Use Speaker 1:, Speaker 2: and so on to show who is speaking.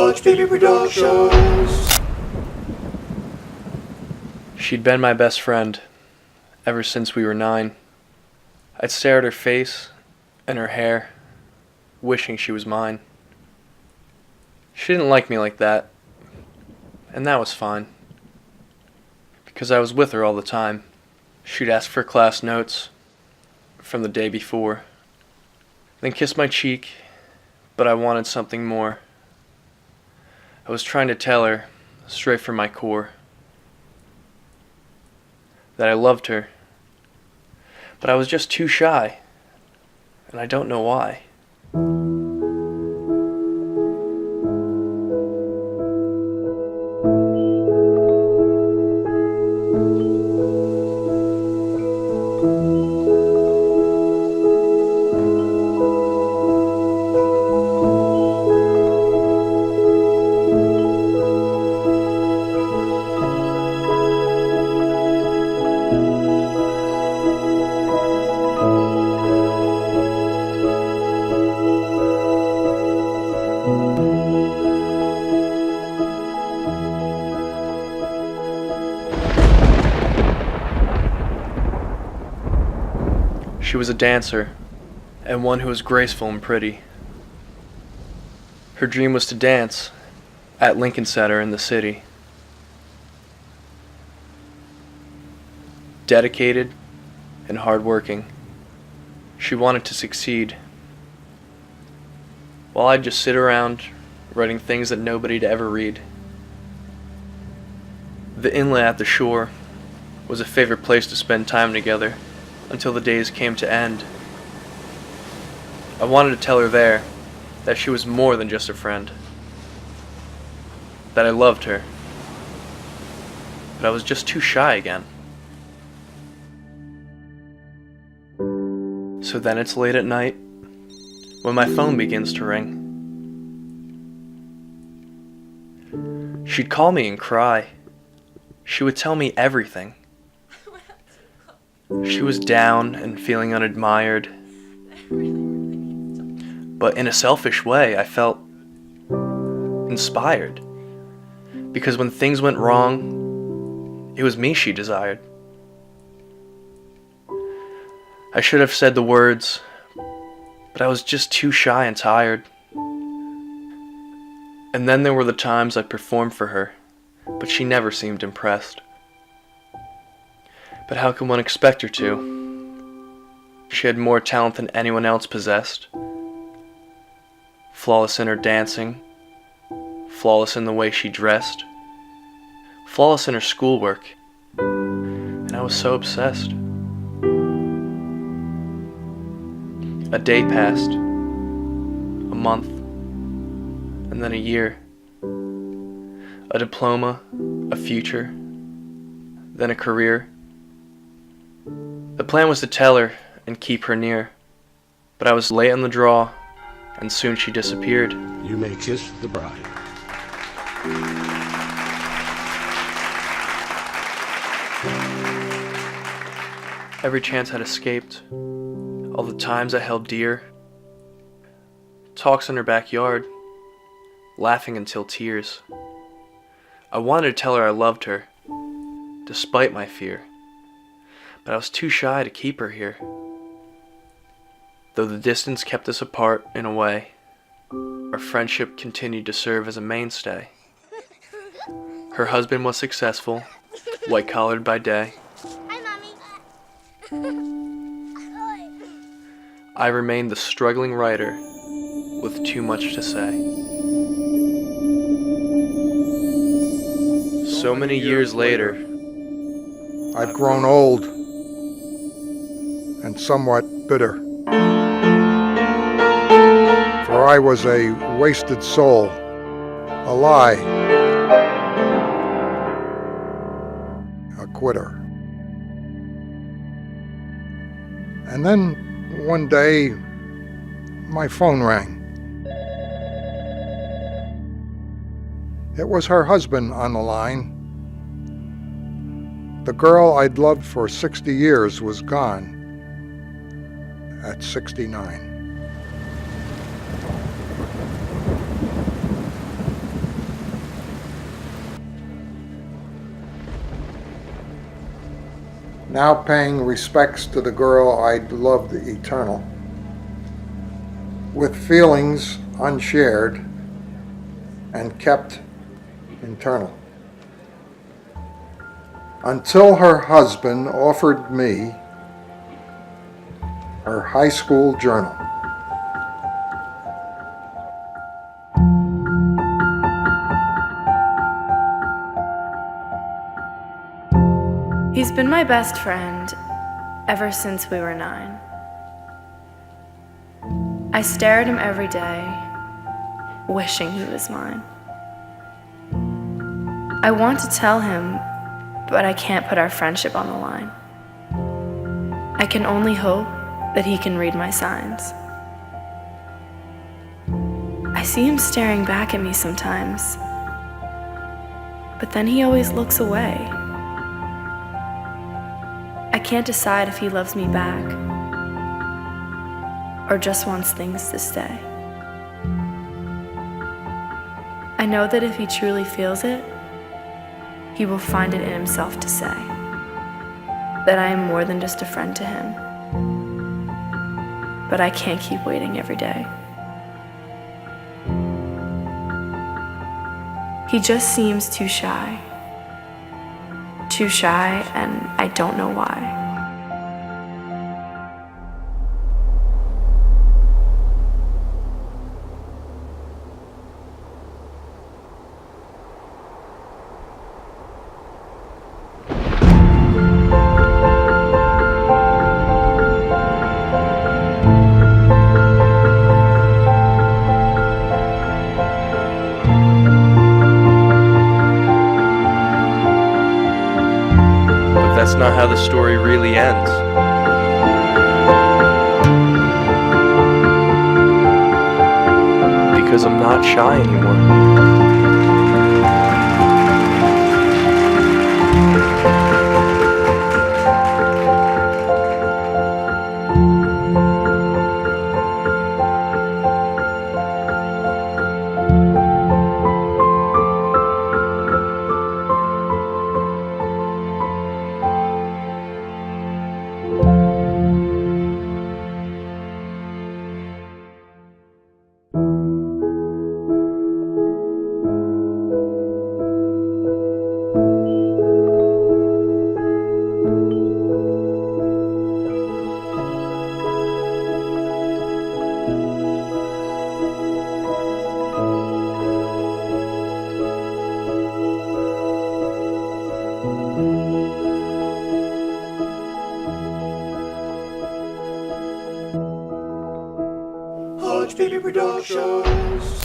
Speaker 1: Watch Baby Productions.
Speaker 2: She'd been my best friend ever since we were 9. I'd stare at her face and her hair, wishing she was mine. She didn't like me like that, and that was fine, because I was with her all the time. She'd ask for class notes from the day before, then kiss my cheek, but I wanted something more. I was trying to tell her, straight from my core, that I loved her, but I was just too shy, and I don't know why. She was a dancer, and one who was graceful and pretty. Her dream was to dance at Lincoln Center in the city. Dedicated and hardworking, she wanted to succeed, while I'd just sit around writing things that nobody'd ever read. The inlet at the shore was a favorite place to spend time together until the days came to end. I wanted to tell her there that she was more than just a friend, that I loved her, but I was just too shy again. So then it's late at night when my phone begins to ring. She'd call me and cry. She would tell me everything. She was down and feeling unadmired, but in a selfish way, I felt inspired, because when things went wrong, it was me she desired. I should have said the words, but I was just too shy and tired. And then there were the times I performed for her, but she never seemed impressed. But how can one expect her to? She had more talent than anyone else possessed. Flawless in her dancing, flawless in the way she dressed, flawless in her schoolwork, and I was so obsessed. A day passed, a month, and then a year. A diploma, a future, then a career. The plan was to tell her and keep her near, but I was late on the draw, and soon she disappeared.
Speaker 3: You may kiss the bride.
Speaker 2: Every chance had escaped, all the times I held dear. Talks in her backyard, laughing until tears. I wanted to tell her I loved her, despite my fear, but I was too shy to keep her here. Though the distance kept us apart in a way, our friendship continued to serve as a mainstay. Her husband was successful, white-collared by day.
Speaker 4: Hi, Mommy.
Speaker 2: I remained the struggling writer with too much to say. So many years later,
Speaker 5: I'd grown old and somewhat bitter, for I was a wasted soul, a lie, a quitter. And then one day, my phone rang. It was her husband on the line. The girl I'd loved for 60 years was gone at 69. now paying respects to the girl I'd loved eternal, with feelings unshared and kept internal. Until her husband offered me her high school journal.
Speaker 3: He's been my best friend ever since we were 9. I stare at him every day, wishing he was mine. I want to tell him, but I can't put our friendship on the line. I can only hope that he can read my signs. I see him staring back at me sometimes, but then he always looks away. I can't decide if he loves me back or just wants things to stay. I know that if he truly feels it, he will find it in himself to say that I am more than just a friend to him. But I can't keep waiting every day. He just seems too shy, and I don't know why.
Speaker 2: That's not how the story really ends. Because I'm not shy anymore.
Speaker 1: Hodge Baby Productions.